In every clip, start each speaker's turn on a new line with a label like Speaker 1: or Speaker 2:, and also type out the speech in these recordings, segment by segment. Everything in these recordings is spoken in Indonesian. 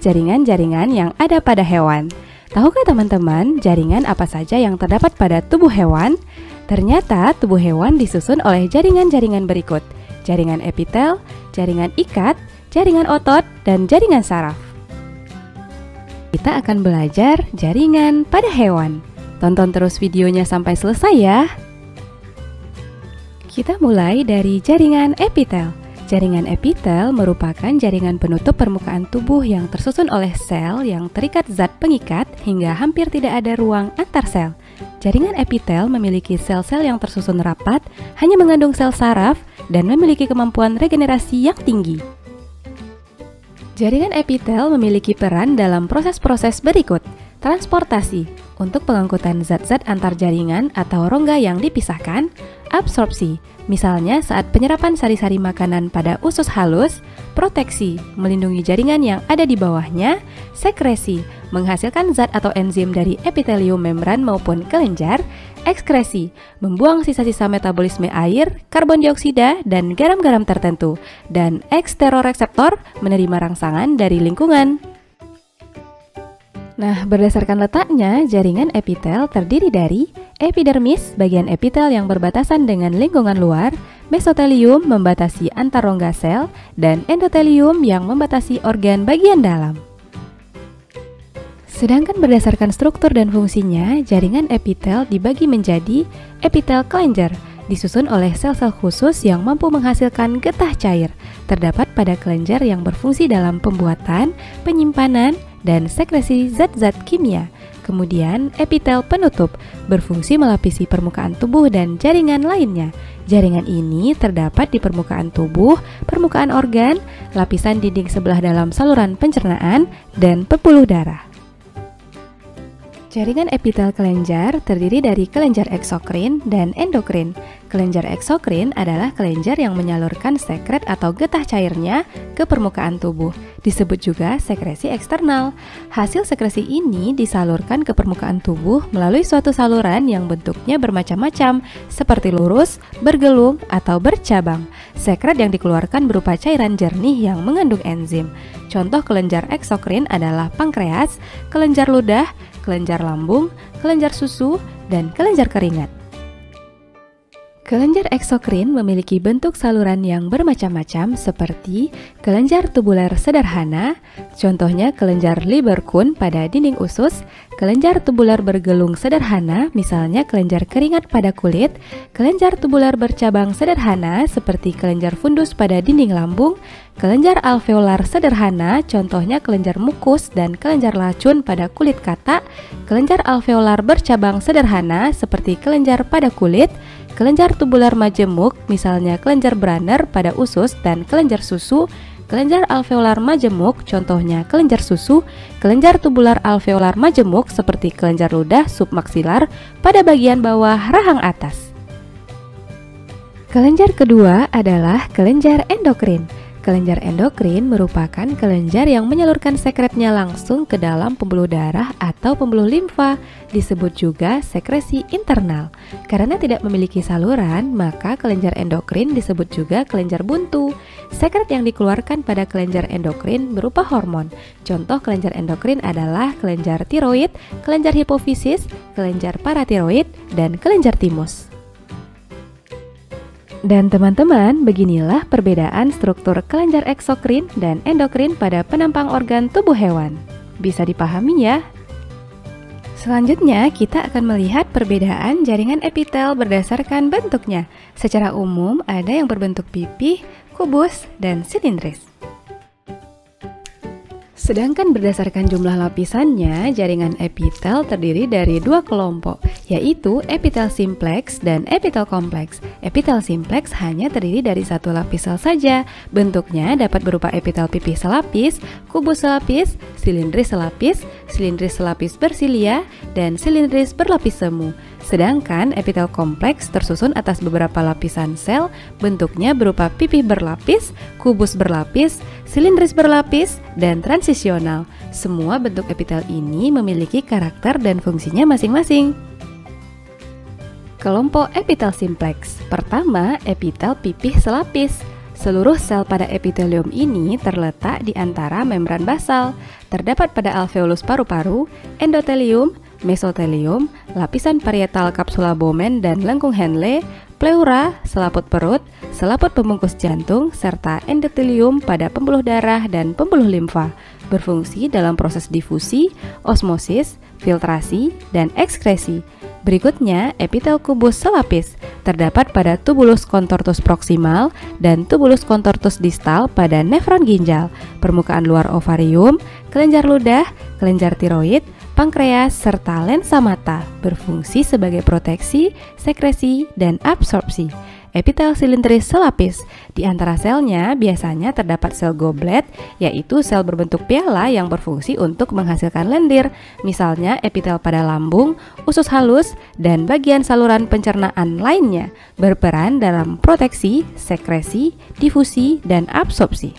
Speaker 1: jaringan-jaringan yang ada pada hewan. Tahukah teman-teman jaringan apa saja yang terdapat pada tubuh hewan? Ternyata tubuh hewan disusun oleh jaringan-jaringan berikut: jaringan epitel, jaringan ikat, jaringan otot, dan jaringan saraf. Kita akan belajar jaringan pada hewan. Tonton terus videonya sampai selesai ya. Kita mulai dari jaringan epitel. Jaringan epitel merupakan jaringan penutup permukaan tubuh yang tersusun oleh sel yang terikat zat pengikat hingga hampir tidak ada ruang antar sel. Jaringan epitel memiliki sel-sel yang tersusun rapat, hanya mengandung sel saraf, dan memiliki kemampuan regenerasi yang tinggi. Jaringan epitel memiliki peran dalam proses-proses berikut: transportasi, untuk pengangkutan zat-zat antar jaringan atau rongga yang dipisahkan; absorpsi, misalnya saat penyerapan sari-sari makanan pada usus halus; proteksi, melindungi jaringan yang ada di bawahnya; sekresi, menghasilkan zat atau enzim dari epitelium membran maupun kelenjar; ekskresi, membuang sisa-sisa metabolisme air, karbon dioksida, dan garam-garam tertentu; dan eksteroreseptor, menerima rangsangan dari lingkungan. Nah, berdasarkan letaknya, jaringan epitel terdiri dari epidermis, bagian epitel yang berbatasan dengan lingkungan luar; mesotelium, membatasi antar rongga sel; dan endotelium yang membatasi organ bagian dalam. Sedangkan berdasarkan struktur dan fungsinya, jaringan epitel dibagi menjadi epitel kelenjar, disusun oleh sel-sel khusus yang mampu menghasilkan getah cair. Terdapat pada kelenjar yang berfungsi dalam pembuatan, penyimpanan, dan sekresi zat-zat kimia. Kemudian epitel penutup, berfungsi melapisi permukaan tubuh dan jaringan lainnya. Jaringan ini terdapat di permukaan tubuh, permukaan organ, lapisan dinding sebelah dalam saluran pencernaan, dan pembuluh darah. Jaringan epitel kelenjar terdiri dari kelenjar eksokrin dan endokrin. Kelenjar eksokrin adalah kelenjar yang menyalurkan sekret atau getah cairnya ke permukaan tubuh. Disebut juga sekresi eksternal. Hasil sekresi ini disalurkan ke permukaan tubuh melalui suatu saluran yang bentuknya bermacam-macam, seperti lurus, bergelung, atau bercabang. Sekret yang dikeluarkan berupa cairan jernih yang mengandung enzim. Contoh kelenjar eksokrin adalah pankreas, kelenjar ludah, kelenjar lambung, kelenjar susu, dan kelenjar keringat. Kelenjar eksokrin memiliki bentuk saluran yang bermacam-macam seperti kelenjar tubular sederhana, contohnya kelenjar Lieberkühn pada dinding usus; kelenjar tubular bergelung sederhana, misalnya kelenjar keringat pada kulit; kelenjar tubular bercabang sederhana seperti kelenjar fundus pada dinding lambung; kelenjar alveolar sederhana, contohnya kelenjar mukus dan kelenjar lacun pada kulit katak; kelenjar alveolar bercabang sederhana seperti kelenjar pada kulit; kelenjar tubular majemuk, misalnya kelenjar Branner pada usus dan kelenjar susu; kelenjar alveolar majemuk, contohnya kelenjar susu; kelenjar tubular alveolar majemuk seperti kelenjar ludah submaksilar pada bagian bawah rahang atas. Kelenjar kedua adalah kelenjar endokrin. Kelenjar endokrin merupakan kelenjar yang menyalurkan sekretnya langsung ke dalam pembuluh darah atau pembuluh limfa, disebut juga sekresi internal. Karena tidak memiliki saluran, maka kelenjar endokrin disebut juga kelenjar buntu. Sekret yang dikeluarkan pada kelenjar endokrin berupa hormon. Contoh kelenjar endokrin adalah kelenjar tiroid, kelenjar hipofisis, kelenjar paratiroid, dan kelenjar timus. Dan teman-teman, beginilah perbedaan struktur kelenjar eksokrin dan endokrin pada penampang organ tubuh hewan. Bisa dipahami ya? Selanjutnya, kita akan melihat perbedaan jaringan epitel berdasarkan bentuknya. Secara umum, ada yang berbentuk pipih, kubus, dan silindris. Sedangkan berdasarkan jumlah lapisannya, jaringan epitel terdiri dari dua kelompok, yaitu epitel simplex dan epitel kompleks. Epitel simplex hanya terdiri dari satu lapis sel saja. Bentuknya dapat berupa epitel pipih selapis, kubus selapis, silindris selapis bersilia, dan silindris berlapis semu. Sedangkan epitel kompleks tersusun atas beberapa lapisan sel, bentuknya berupa pipih berlapis, kubus berlapis, silindris berlapis, dan transisional. Semua bentuk epitel ini memiliki karakter dan fungsinya masing-masing. Kelompok epitel simplex. Pertama, epitel pipih selapis. Seluruh sel pada epitelium ini terletak di antara membran basal. terdapat pada alveolus paru-paru, endotelium, mesotelium, lapisan parietal kapsula Bowman dan lengkung Henle, pleura, selaput perut, selaput pembungkus jantung, serta endotelium pada pembuluh darah dan pembuluh limfa, berfungsi dalam proses difusi, osmosis, filtrasi, dan ekskresi. Berikutnya, epitel kubus selapis terdapat pada tubulus contortus proximal dan tubulus contortus distal pada nefron ginjal, permukaan luar ovarium, kelenjar ludah, kelenjar tiroid, pankreas, serta lensa mata, berfungsi sebagai proteksi, sekresi, dan absorpsi. Epitel silindris selapis, di antara selnya biasanya terdapat sel goblet, yaitu sel berbentuk piala yang berfungsi untuk menghasilkan lendir, misalnya epitel pada lambung, usus halus, dan bagian saluran pencernaan lainnya, berperan dalam proteksi, sekresi, difusi, dan absorpsi.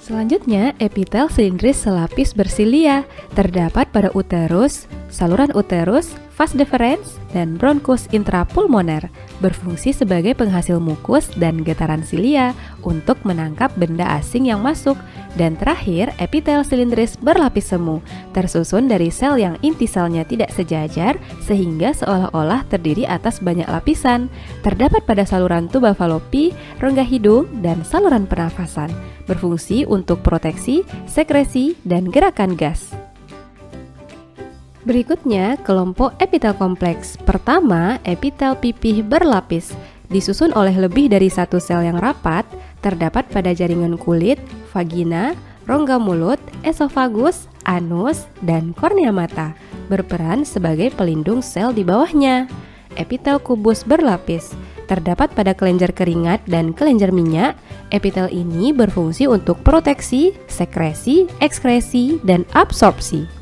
Speaker 1: Selanjutnya, epitel silindris selapis bersilia terdapat pada uterus, saluran uterus, vas deferens, dan bronkus intrapulmoner, berfungsi sebagai penghasil mukus dan getaran silia untuk menangkap benda asing yang masuk. Dan terakhir, epitel silindris berlapis semu, tersusun dari sel yang inti selnya tidak sejajar sehingga seolah-olah terdiri atas banyak lapisan, terdapat pada saluran tuba falopi, rongga hidung, dan saluran pernafasan, berfungsi untuk proteksi, sekresi, dan gerakan gas. Berikutnya, kelompok epitel kompleks. Pertama, epitel pipih berlapis, disusun oleh lebih dari satu sel yang rapat, terdapat pada jaringan kulit, vagina, rongga mulut, esofagus, anus, dan kornea mata, berperan sebagai pelindung sel di bawahnya. Epitel kubus berlapis terdapat pada kelenjar keringat dan kelenjar minyak. Epitel ini berfungsi untuk proteksi, sekresi, ekskresi, dan absorpsi.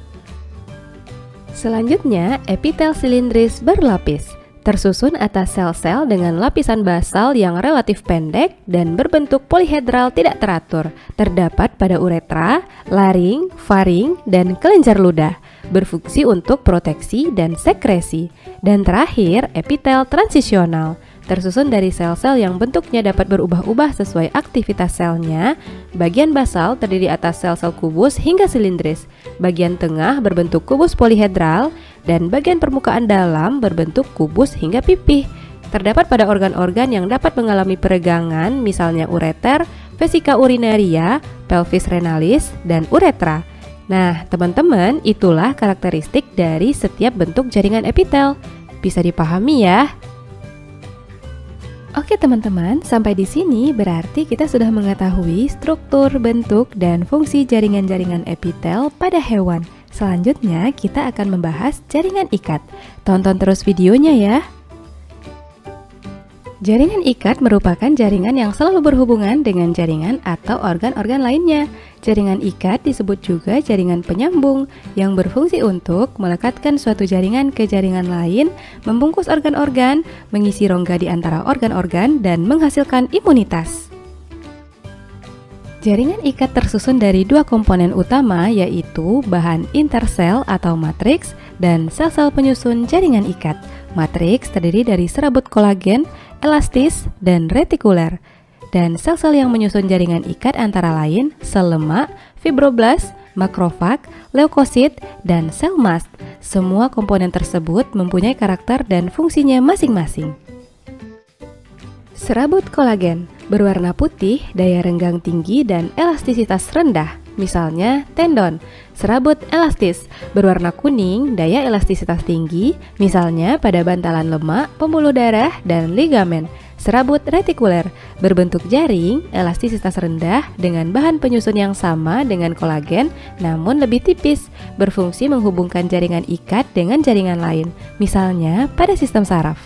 Speaker 1: Selanjutnya, epitel silindris berlapis tersusun atas sel-sel dengan lapisan basal yang relatif pendek dan berbentuk polihedral tidak teratur, terdapat pada uretra, laring, faring, dan kelenjar ludah, berfungsi untuk proteksi dan sekresi. Dan terakhir, epitel transisional tersusun dari sel-sel yang bentuknya dapat berubah-ubah sesuai aktivitas selnya. Bagian basal terdiri atas sel-sel kubus hingga silindris, bagian tengah berbentuk kubus polihedral, dan bagian permukaan dalam berbentuk kubus hingga pipih. Terdapat pada organ-organ yang dapat mengalami peregangan, misalnya ureter, vesika urinaria, pelvis renalis, dan uretra. Nah, teman-teman, itulah karakteristik dari setiap bentuk jaringan epitel. Bisa dipahami ya? Oke teman-teman, sampai di sini berarti kita sudah mengetahui struktur, bentuk, dan fungsi jaringan-jaringan epitel pada hewan. Selanjutnya kita akan membahas jaringan ikat. Tonton terus videonya ya. Jaringan ikat merupakan jaringan yang selalu berhubungan dengan jaringan atau organ-organ lainnya. Jaringan ikat disebut juga jaringan penyambung yang berfungsi untuk melekatkan suatu jaringan ke jaringan lain, membungkus organ-organ, mengisi rongga di antara organ-organ, dan menghasilkan imunitas. Jaringan ikat tersusun dari dua komponen utama, yaitu bahan intersel atau matriks dan sel-sel penyusun jaringan ikat. Matriks terdiri dari serabut kolagen, elastis, dan retikuler. Dan sel-sel yang menyusun jaringan ikat antara lain sel lemak, fibroblast, makrofag, leukosit, dan sel mast. Semua komponen tersebut mempunyai karakter dan fungsinya masing-masing. Serabut kolagen berwarna putih, daya renggang tinggi, dan elastisitas rendah. Misalnya tendon. Serabut elastis berwarna kuning, daya elastisitas tinggi, misalnya pada bantalan lemak, pembuluh darah, dan ligamen. Serabut retikuler berbentuk jaring, elastisitas rendah dengan bahan penyusun yang sama dengan kolagen namun lebih tipis, berfungsi menghubungkan jaringan ikat dengan jaringan lain, misalnya pada sistem saraf.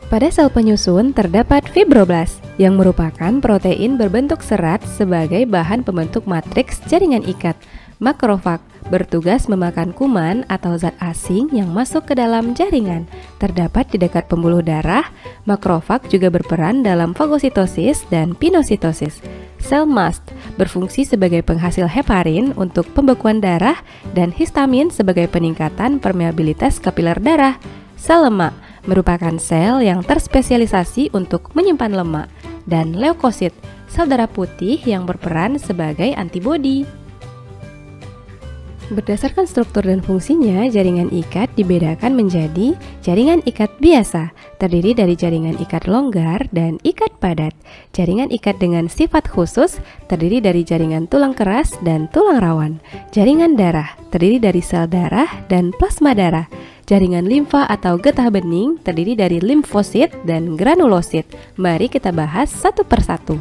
Speaker 1: Pada sel penyusun terdapat fibroblast yang merupakan protein berbentuk serat sebagai bahan pembentuk matriks jaringan ikat. Makrofag bertugas memakan kuman atau zat asing yang masuk ke dalam jaringan. Terdapat di dekat pembuluh darah. Makrofag juga berperan dalam fagositosis dan pinositosis. Sel mast berfungsi sebagai penghasil heparin untuk pembekuan darah dan histamin sebagai peningkatan permeabilitas kapiler darah. Sel lemak merupakan sel yang terspesialisasi untuk menyimpan lemak. dan leukosit, sel darah putih yang berperan sebagai antibodi. Berdasarkan struktur dan fungsinya, jaringan ikat dibedakan menjadi jaringan ikat biasa, terdiri dari jaringan ikat longgar dan ikat padat. Jaringan ikat dengan sifat khusus, terdiri dari jaringan tulang keras dan tulang rawan. Jaringan darah, terdiri dari sel darah dan plasma darah. Jaringan limfa atau getah bening, terdiri dari limfosit dan granulosit. Mari kita bahas satu persatu.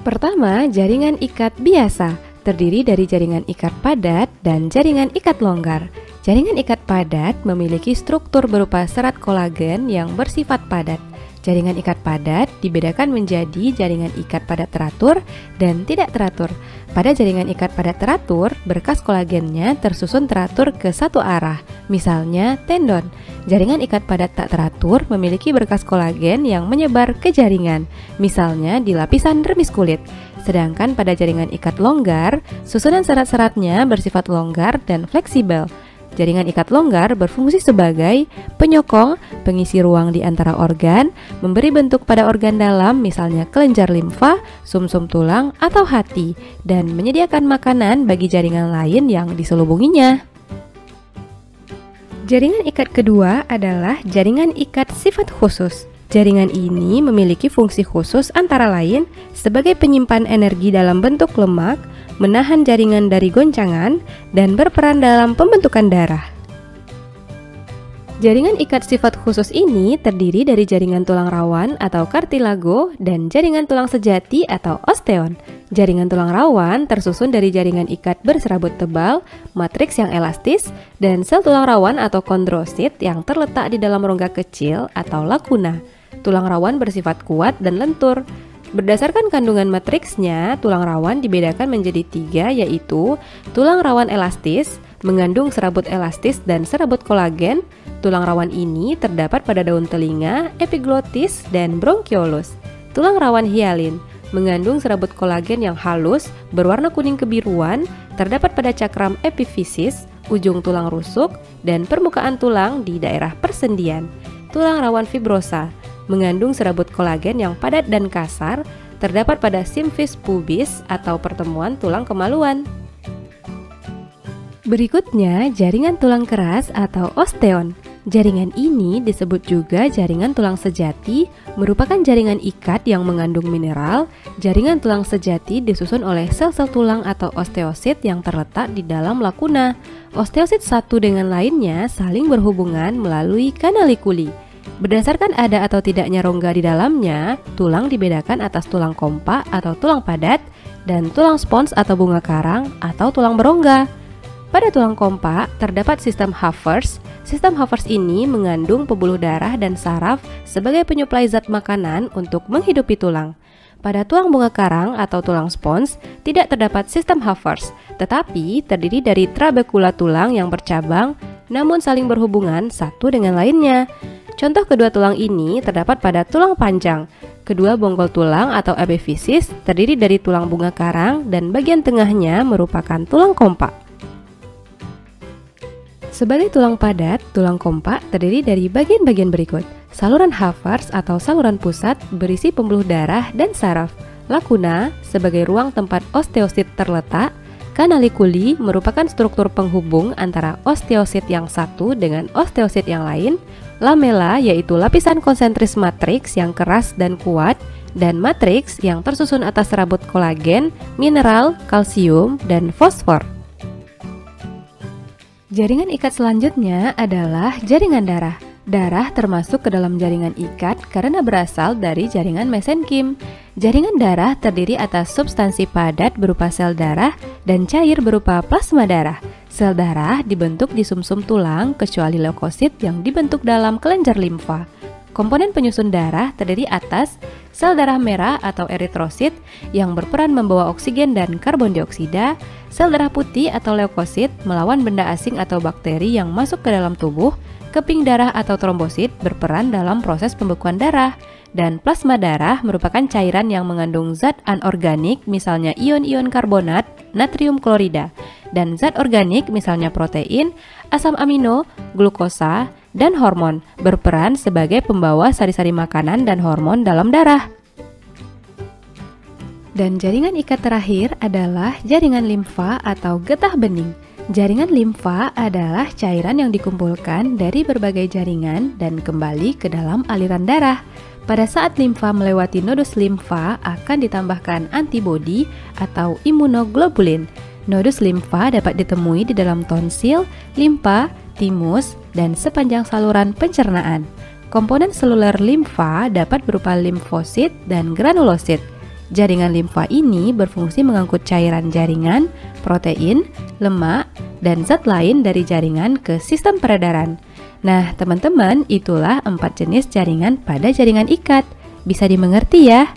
Speaker 1: Pertama, jaringan ikat biasa, terdiri dari jaringan ikat padat dan jaringan ikat longgar. Jaringan ikat padat memiliki struktur berupa serat kolagen yang bersifat padat. Jaringan ikat padat dibedakan menjadi jaringan ikat padat teratur dan tidak teratur. Pada jaringan ikat padat teratur, berkas kolagennya tersusun teratur ke satu arah, misalnya tendon. Jaringan ikat padat tak teratur memiliki berkas kolagen yang menyebar ke jaringan, misalnya di lapisan dermis kulit. Sedangkan pada jaringan ikat longgar, susunan serat-seratnya bersifat longgar dan fleksibel. Jaringan ikat longgar berfungsi sebagai penyokong, pengisi ruang di antara organ, memberi bentuk pada organ dalam misalnya kelenjar limfa, sumsum tulang, atau hati, dan menyediakan makanan bagi jaringan lain yang diselubunginya. Jaringan ikat kedua adalah jaringan ikat sifat khusus. Jaringan ini memiliki fungsi khusus antara lain sebagai penyimpan energi dalam bentuk lemak, menahan jaringan dari goncangan, dan berperan dalam pembentukan darah. Jaringan ikat sifat khusus ini terdiri dari jaringan tulang rawan atau kartilago dan jaringan tulang sejati atau osteon. Jaringan tulang rawan tersusun dari jaringan ikat berserabut tebal, matriks yang elastis, dan sel tulang rawan atau kondrosit yang terletak di dalam rongga kecil atau lakuna. Tulang rawan bersifat kuat dan lentur. Berdasarkan kandungan matriksnya, tulang rawan dibedakan menjadi 3, yaitu tulang rawan elastis, mengandung serabut elastis dan serabut kolagen. Tulang rawan ini terdapat pada daun telinga, epiglotis, dan bronkiolus. Tulang rawan hialin, mengandung serabut kolagen yang halus, berwarna kuning kebiruan, terdapat pada cakram epifisis, ujung tulang rusuk, dan permukaan tulang di daerah persendian. Tulang rawan fibrosa, mengandung serabut kolagen yang padat dan kasar, terdapat pada simfis pubis atau pertemuan tulang kemaluan. Berikutnya, jaringan tulang keras atau osteon. Jaringan ini disebut juga jaringan tulang sejati, merupakan jaringan ikat yang mengandung mineral. Jaringan tulang sejati disusun oleh sel-sel tulang atau osteosit yang terletak di dalam lakuna. Osteosit satu dengan lainnya saling berhubungan melalui kanalikuli. Berdasarkan ada atau tidaknya rongga di dalamnya, tulang dibedakan atas tulang kompak atau tulang padat dan tulang spons atau bunga karang atau tulang berongga. Pada tulang kompak terdapat sistem Havers. Sistem Havers ini mengandung pembuluh darah dan saraf sebagai penyuplai zat makanan untuk menghidupi tulang. Pada tulang bunga karang atau tulang spons tidak terdapat sistem Havers, tetapi terdiri dari trabekula tulang yang bercabang namun saling berhubungan satu dengan lainnya. Contoh kedua tulang ini terdapat pada tulang panjang. Kedua bonggol tulang atau epifisis terdiri dari tulang bunga karang dan bagian tengahnya merupakan tulang kompak. Sebagai tulang padat, tulang kompak terdiri dari bagian-bagian berikut. Saluran Havers atau saluran pusat berisi pembuluh darah dan saraf. Lakuna sebagai ruang tempat osteosit terletak. Kanalikuli merupakan struktur penghubung antara osteosit yang satu dengan osteosit yang lain. Lamela yaitu lapisan konsentris matriks yang keras dan kuat, dan matriks yang tersusun atas serabut kolagen, mineral, kalsium, dan fosfor. Jaringan ikat selanjutnya adalah jaringan darah. Darah termasuk ke dalam jaringan ikat karena berasal dari jaringan mesenkim. Jaringan darah terdiri atas substansi padat berupa sel darah dan cair berupa plasma darah. Sel darah dibentuk di sumsum tulang kecuali leukosit yang dibentuk dalam kelenjar limfa. Komponen penyusun darah terdiri atas sel darah merah atau eritrosit yang berperan membawa oksigen dan karbon dioksida, sel darah putih atau leukosit melawan benda asing atau bakteri yang masuk ke dalam tubuh, keping darah atau trombosit berperan dalam proses pembekuan darah, dan plasma darah merupakan cairan yang mengandung zat anorganik misalnya ion-ion karbonat, natrium klorida, dan zat organik misalnya protein, asam amino, glukosa, dan hormon, berperan sebagai pembawa sari-sari makanan dan hormon dalam darah. Dan jaringan ikat terakhir adalah jaringan limfa atau getah bening. Jaringan limfa adalah cairan yang dikumpulkan dari berbagai jaringan dan kembali ke dalam aliran darah. Pada saat limfa melewati nodus limfa akan ditambahkan antibodi atau imunoglobulin. Nodus limfa dapat ditemui di dalam tonsil, limpa, timus, dan sepanjang saluran pencernaan. Komponen seluler limfa dapat berupa limfosit dan granulosit. Jaringan limfa ini berfungsi mengangkut cairan jaringan, protein, lemak, dan zat lain dari jaringan ke sistem peredaran. Nah, teman-teman, itulah 4 jenis jaringan pada jaringan ikat. Bisa dimengerti ya?